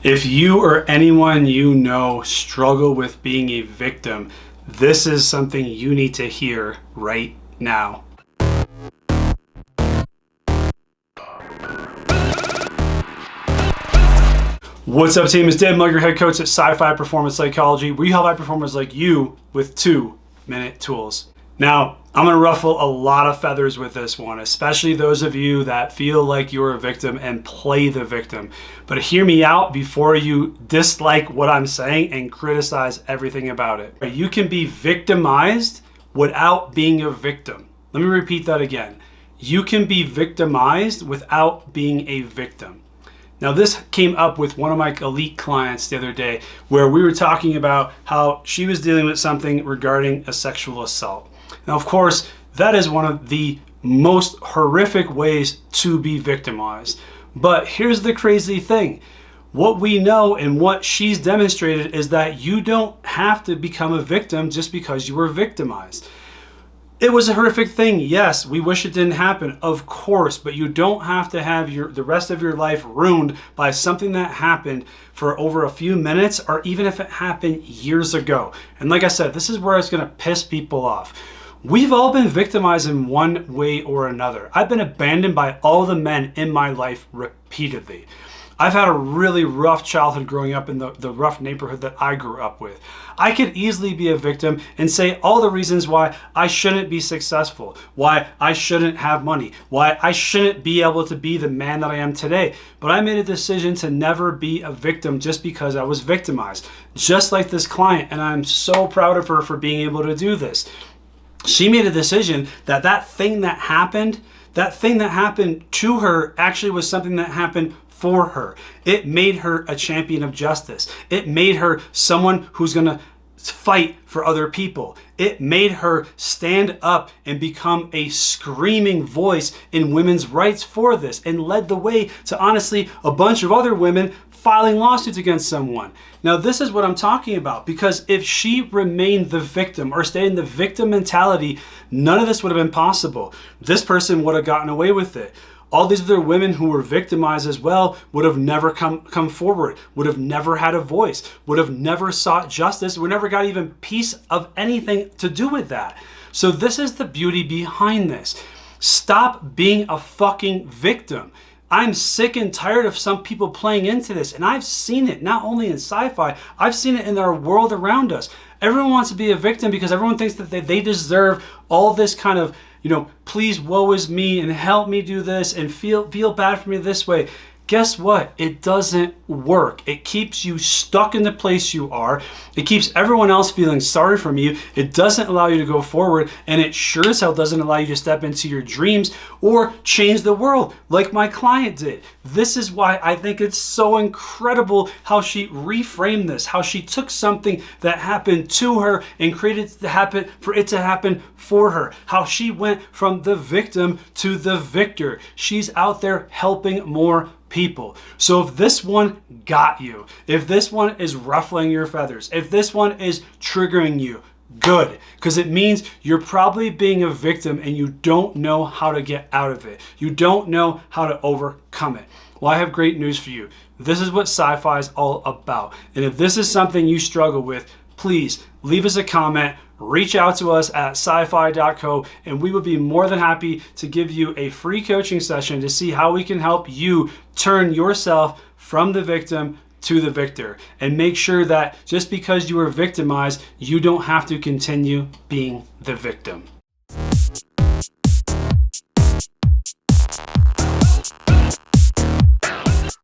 If you or anyone you know struggle with being a victim, this is something you need to hear right now. What's up, team? It's Dave Miller, your head coach at PSYFI Performance Psychology. We help high performers like you with 2-minute tools. Now, I'm going to ruffle a lot of feathers with this one, especially those of you that feel like you're a victim and play the victim. But hear me out before you dislike what I'm saying and criticize everything about it. You can be victimized without being a victim. Let me repeat that again. You can be victimized without being a victim. Now, this came up with one of my elite clients the other day where we were talking about how she was dealing with something regarding a sexual assault. Now, of course, that is one of the most horrific ways to be victimized. But here's the crazy thing. What we know and what she's demonstrated is that you don't have to become a victim just because you were victimized. It was a horrific thing. Yes, we wish it didn't happen, of course, but you don't have to have the rest of your life ruined by something that happened for over a few minutes, or even if it happened years ago. And like I said, this is where it's going to piss people off. We've all been victimized in one way or another. I've been abandoned by all the men in my life repeatedly. I've had a really rough childhood growing up in the rough neighborhood that I grew up with. I could easily be a victim and say all the reasons why I shouldn't be successful, why I shouldn't have money, why I shouldn't be able to be the man that I am today. But I made a decision to never be a victim just because I was victimized, just like this client, and I'm so proud of her for being able to do this. She made a decision that that thing that happened to her actually was something that happened for her. It made her a champion of justice. It made her someone who's going to fight for other people. It made her stand up and become a screaming voice in women's rights for this, and led the way to, honestly, a bunch of other women filing lawsuits against someone. Now, this is what I'm talking about, because if she remained the victim or stayed in the victim mentality, none of this would have been possible. This person would have gotten away with it. All these other women who were victimized as well would have never come forward, would have never had a voice, would have never sought justice, would never got even piece of anything to do with that. So this is the beauty behind this. Stop being a fucking victim. I'm sick and tired of some people playing into this, and I've seen it not only in sci-fi, I've seen it in our world around us. Everyone wants to be a victim because everyone thinks that they deserve all this kind of, please woe is me and help me do this and feel bad for me this way. Guess what? It doesn't work. It keeps you stuck in the place you are. It keeps everyone else feeling sorry for you. It doesn't allow you to go forward, and it sure as hell doesn't allow you to step into your dreams or change the world like my client did. This is why I think it's so incredible how she reframed this, how she took something that happened to her and created it to happen for her, how she went from the victim to the victor. She's out there helping more people. So if this one got you, if this one is ruffling your feathers, if this one is triggering you, good, because it means you're probably being a victim and you don't know how to get out of it. You don't know how to overcome it. Well, I have great news for you. This is what sci-fi is all about. And if this is something you struggle with, please leave us a comment, reach out to us at sci-fi.co, and we would be more than happy to give you a free coaching session to see how we can help you turn yourself from the victim to the victor, and make sure that just because you were victimized, you don't have to continue being the victim.